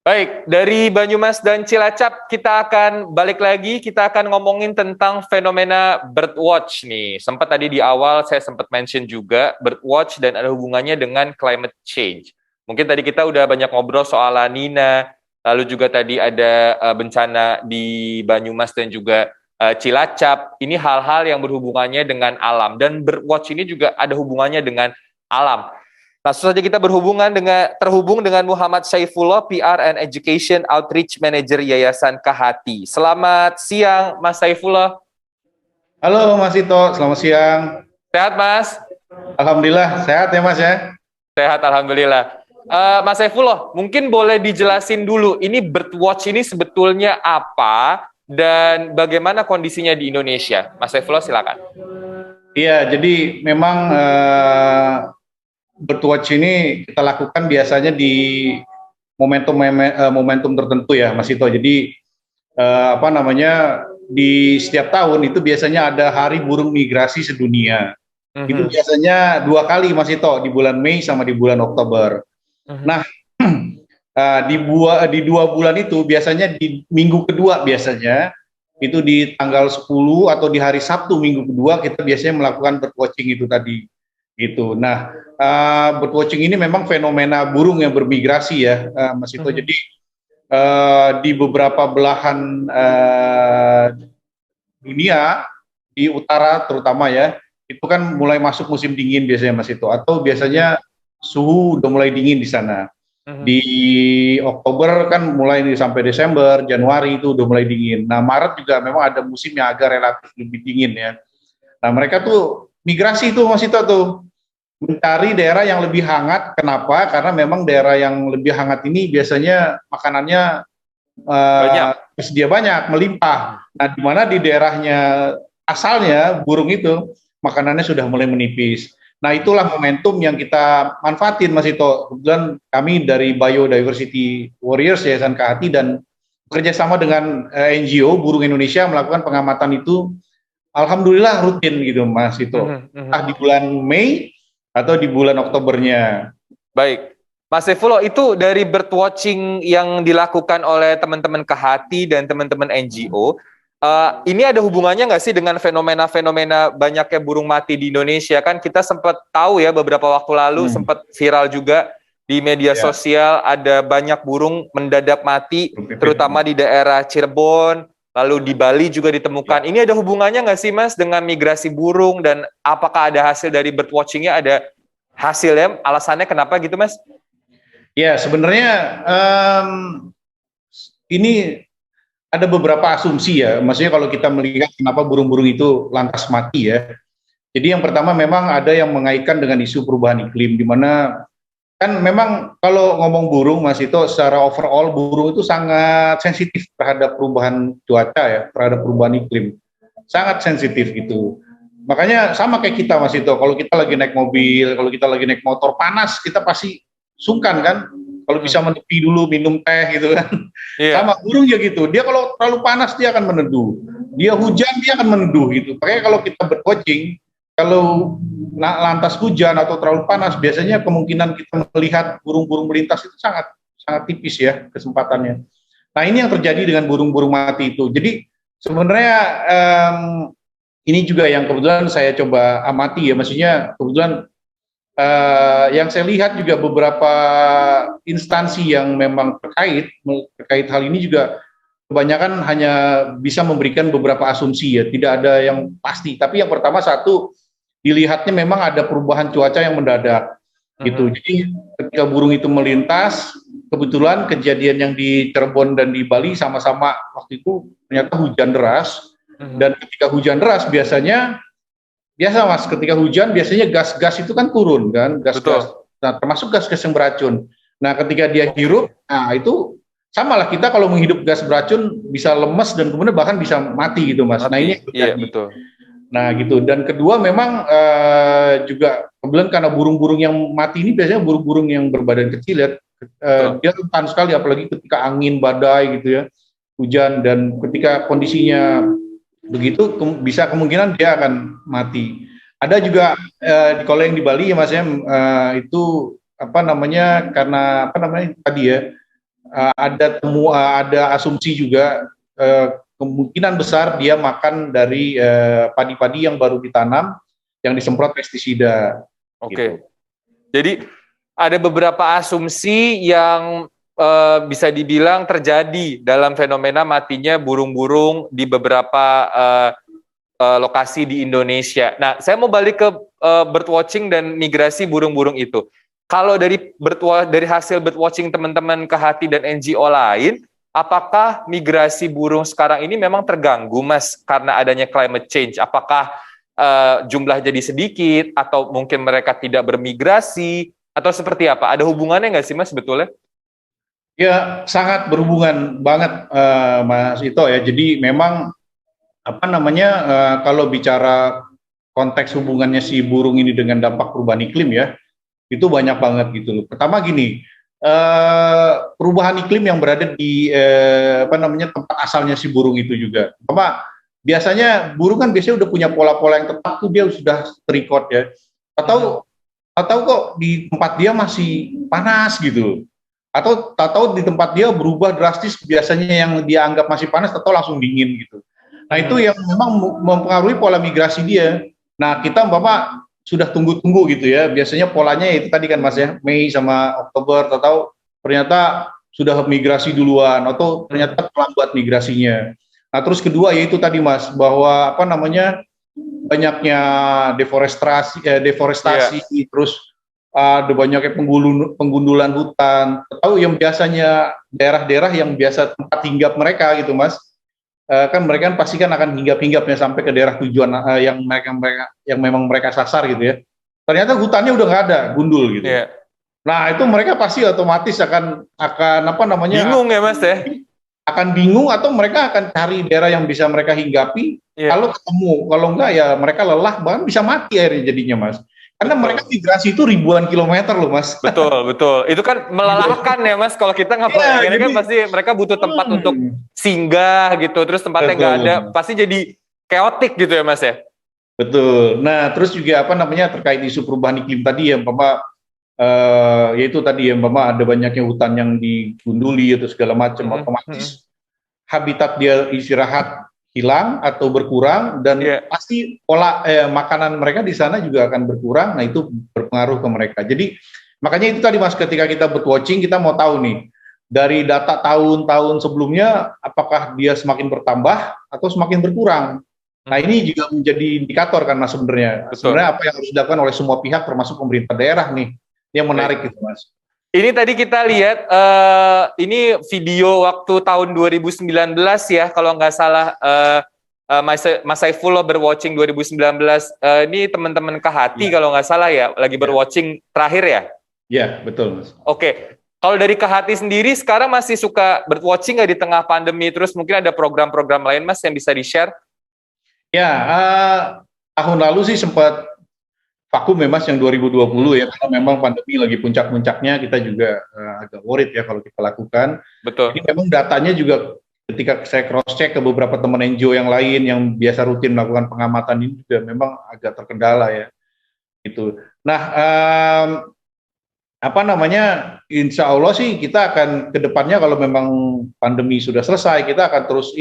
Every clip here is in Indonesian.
Baik, dari Banyumas dan Cilacap kita akan balik lagi, kita akan ngomongin tentang fenomena birdwatch nih. Sempat tadi di awal saya sempat mention juga birdwatch dan ada hubungannya dengan climate change. Mungkin tadi kita udah banyak ngobrol soal La Nina, lalu juga tadi ada bencana di Banyumas dan juga Cilacap. Ini hal-hal yang berhubungannya dengan alam dan birdwatch ini juga ada hubungannya dengan alam. Langsung saja kita terhubung dengan Muhammad Saifullah, PR and Education Outreach Manager Yayasan Kahati. Selamat siang, Mas Saifullah. Halo Mas Ito, selamat siang. Sehat, Mas? Alhamdulillah, sehat ya Mas ya? Sehat, Alhamdulillah. Mas Saifullah, mungkin boleh dijelasin dulu, ini birdwatch ini sebetulnya apa dan bagaimana kondisinya di Indonesia? Mas Saifullah, silakan. Iya, jadi memang birdwatch ini kita lakukan biasanya di momentum tertentu ya Mas Ito. Jadi di setiap tahun itu biasanya ada Hari Burung Migrasi Sedunia. Itu biasanya 2 kali Mas Ito, di bulan Mei sama di bulan Oktober. Nah, di 2 bulan itu biasanya di minggu kedua biasanya itu di tanggal 10 atau di hari Sabtu minggu kedua kita biasanya melakukan birdwatching itu tadi gitu. Nah, birdwatching ini memang fenomena burung yang bermigrasi ya Mas Ito. Jadi di beberapa belahan dunia di utara terutama ya, itu kan mulai masuk musim dingin biasanya Mas Ito, atau biasanya suhu udah mulai dingin di sana. Di Oktober kan mulai sampai Desember, Januari itu udah mulai dingin. Nah, Maret juga memang ada musim yang agak relatif lebih dingin ya. Nah, mereka tuh migrasi tuh Mas Ito tuh mencari daerah yang lebih hangat. Kenapa? Karena memang daerah yang lebih hangat ini biasanya makanannya tersedia banyak, melimpah. Nah, di mana di daerahnya asalnya burung itu makanannya sudah mulai menipis. Nah, itulah momentum yang kita manfaatin Mas Ito. Kebetulan kami dari Biodiversity Warriors Yayasan Kahati dan bekerjasama dengan NGO Burung Indonesia melakukan pengamatan itu. Alhamdulillah rutin gitu Mas Ito. Di bulan Mei atau di bulan Oktobernya. Baik, Mas Saifullah, itu dari birdwatching yang dilakukan oleh teman-teman Kahati dan teman-teman NGO, ini ada hubungannya nggak sih dengan fenomena-fenomena banyaknya burung mati di Indonesia? Kan kita sempat tahu ya beberapa waktu lalu sempat viral juga di media sosial, ada banyak burung mendadak mati, terutama di daerah Cirebon, lalu di Bali juga ditemukan. Ini ada hubungannya nggak sih Mas dengan migrasi burung, dan apakah ada hasil dari birdwatchingnya, ada hasilnya, alasannya kenapa gitu Mas? Ya, sebenarnya ini ada beberapa asumsi ya, maksudnya kalau kita melihat kenapa burung-burung itu lantas mati ya. Jadi yang pertama memang ada yang mengaitkan dengan isu perubahan iklim, di mana kan memang kalau ngomong burung Mas itu secara overall burung itu sangat sensitif terhadap perubahan cuaca ya, terhadap perubahan iklim. Sangat sensitif gitu. Makanya sama kayak kita Mas Ito, kalau kita lagi naik mobil, kalau kita lagi naik motor panas, kita pasti sungkan kan, kalau bisa menepi dulu, minum teh gitu kan. Sama burung ya gitu, dia kalau terlalu panas dia akan meneduh, dia hujan dia akan meneduh gitu. Makanya kalau kita birdwatching, kalau lantas hujan atau terlalu panas, biasanya kemungkinan kita melihat burung-burung melintas itu sangat tipis ya kesempatannya. Nah, ini yang terjadi dengan burung-burung mati itu. Jadi sebenarnya ini juga yang kebetulan saya coba amati ya, maksudnya kebetulan yang saya lihat juga beberapa instansi yang memang terkait hal ini juga kebanyakan hanya bisa memberikan beberapa asumsi ya, tidak ada yang pasti. Tapi yang pertama satu, dilihatnya memang ada perubahan cuaca yang mendadak gitu. Jadi ketika burung itu melintas, kebetulan kejadian yang di Cirebon dan di Bali sama-sama waktu itu ternyata hujan deras. Dan ketika hujan deras biasa Mas, ketika hujan biasanya gas-gas itu kan turun kan, gas-gas. Nah, termasuk gas-gas yang beracun. Nah, ketika dia hirup, nah itu samalah kita kalau menghirup gas beracun bisa lemes dan kemudian bahkan bisa mati gitu Mas. Nah, ini betul. Nah, gitu. Dan kedua memang juga kebetulan karena burung-burung yang mati ini biasanya burung-burung yang berbadan kecil ya. Dia rentan sekali apalagi ketika angin badai gitu ya, hujan, dan ketika kondisinya begitu bisa kemungkinan dia akan mati. Ada juga kalau yang di Bali ya Mas ya, itu karena tadi ya ada asumsi juga kemungkinan besar dia makan dari padi-padi yang baru ditanam yang disemprot pestisida. Oke. Gitu. Jadi ada beberapa asumsi yang bisa dibilang terjadi dalam fenomena matinya burung-burung di beberapa lokasi di Indonesia. Nah, saya mau balik ke birdwatching dan migrasi burung-burung itu. Kalau dari hasil birdwatching teman-teman Kehati dan NGO lain, apakah migrasi burung sekarang ini memang terganggu, Mas, karena adanya climate change? Apakah jumlah jadi sedikit, atau mungkin mereka tidak bermigrasi, atau seperti apa? Ada hubungannya nggak sih, Mas, sebetulnya? Ya, sangat berhubungan banget, Mas Ito ya. Jadi memang kalau bicara konteks hubungannya si burung ini dengan dampak perubahan iklim ya, itu banyak banget gitu loh. Pertama gini, perubahan iklim yang berada di tempat asalnya si burung itu juga. Biasanya burung kan biasanya udah punya pola-pola yang tetap tuh, dia sudah terikot ya. Atau kok di tempat dia masih panas gitu. Atau di tempat dia berubah drastis, biasanya yang dia anggap masih panas atau langsung dingin gitu. Nah, itu yang memang mempengaruhi pola migrasi dia. Nah, kita sudah tunggu-tunggu gitu ya. Biasanya polanya itu tadi kan Mas ya, Mei sama Oktober, atau ternyata sudah migrasi duluan atau ternyata terlambat migrasinya. Nah, terus kedua yaitu tadi Mas, bahwa banyaknya deforestasi, terus ada banyaknya penggundulan hutan, atau yang biasanya daerah-daerah yang biasa tempat hinggap mereka gitu Mas. Kan mereka pasti akan hinggap-hinggapnya sampai ke daerah tujuan yang memang mereka sasar gitu ya. Ternyata hutannya udah nggak ada, gundul gitu. Yeah. Nah, itu mereka pasti otomatis akan bingung ya Mas ya. Akan bingung, atau mereka akan cari daerah yang bisa mereka hinggapi. Yeah. Kalau ketemu, kalau enggak ya mereka lelah, bahkan bisa mati akhirnya jadinya Mas. Karena mereka migrasi itu ribuan kilometer loh Mas. Betul. Itu kan melelahkan ya Mas. Kalau kita ngapain kan pasti mereka butuh tempat untuk singgah gitu. Terus tempatnya nggak ada, pasti jadi chaotic gitu ya Mas ya. Betul. Nah, terus juga terkait isu perubahan iklim tadi ya, yaitu tadi ya, ada banyaknya hutan yang digunduli atau segala macam, otomatis habitat dia istirahat hilang atau berkurang, dan pasti pola makanan mereka di sana juga akan berkurang. Nah, itu berpengaruh ke mereka. Jadi makanya itu tadi Mas, ketika kita birdwatching, kita mau tahu nih dari data tahun-tahun sebelumnya, apakah dia semakin bertambah atau semakin berkurang. Nah, ini juga menjadi indikator kan Mas sebenarnya. Sebenarnya apa yang harus dilakukan oleh semua pihak termasuk pemerintah daerah nih, yang menarik gitu Mas. Ini tadi kita lihat, ini video waktu tahun 2019 ya, kalau nggak salah, Mas Saifullah birdwatching 2019. Ini teman-teman Kehati kalau nggak salah ya, lagi birdwatching terakhir ya? Iya, betul Mas. Oke, kalau dari Kehati sendiri, sekarang masih suka birdwatching nggak di tengah pandemi? Terus mungkin ada program-program lain Mas yang bisa di-share? Ya, tahun lalu sih sempat vakum ya Mas, yang 2020 ya, karena memang pandemi lagi puncak-puncaknya, kita juga agak worried ya kalau kita lakukan. Betul. Ini memang datanya juga ketika saya cross-check ke beberapa teman NGO yang lain yang biasa rutin melakukan pengamatan, ini juga memang agak terkendala ya. Gitu. Nah, insya Allah sih kita akan ke depannya, kalau memang pandemi sudah selesai, kita akan terus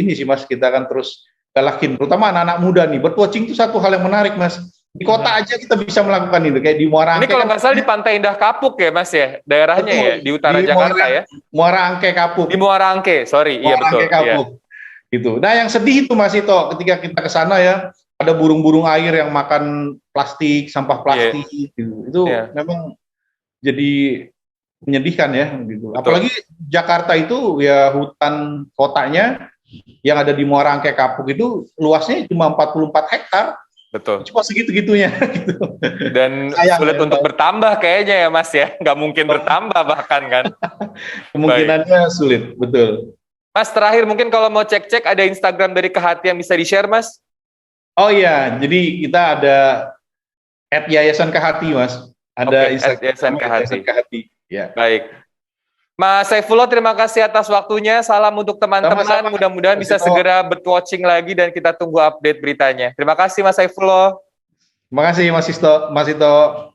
kita akan terus galakin, terutama anak-anak muda nih. Birdwatching itu satu hal yang menarik Mas. Di kota aja kita bisa melakukan itu, kayak di Muara Angke. Ini kalau nggak salah di Pantai Indah Kapuk ya Mas ya, daerahnya. Betul. Ya, di utara di Jakarta ya. Muara Angke Kapuk. Di Muara Angke, sorry. Iya betul. Angke Kapuk. Iya. Gitu. Nah, yang sedih itu Mas Ito, ketika kita ke sana ya, ada burung-burung air yang makan plastik, sampah plastik gitu. Itu memang jadi menyedihkan ya gitu. Betul. Apalagi Jakarta itu ya, hutan kotanya yang ada di Muara Angke Kapuk itu luasnya cuma 44 hektar. Betul. Cuma segitu-gitunya gitu. Dan sulit untuk bertambah kayaknya ya Mas ya. Nggak mungkin bertambah bahkan kan. Kemungkinannya sulit, betul. Mas, terakhir mungkin kalau mau cek-cek, ada Instagram dari Kehati yang bisa di-share Mas? Oh iya, jadi kita ada @yayasan Kehati Mas. Ada Instagram Yayasan Kehati. Ya. Baik. Mas Saifullah, terima kasih atas waktunya. Salam untuk teman-teman. Mudah-mudahan bisa segera birdwatching lagi dan kita tunggu update beritanya. Terima kasih Mas Saifullah. Terima kasih Mas Ito.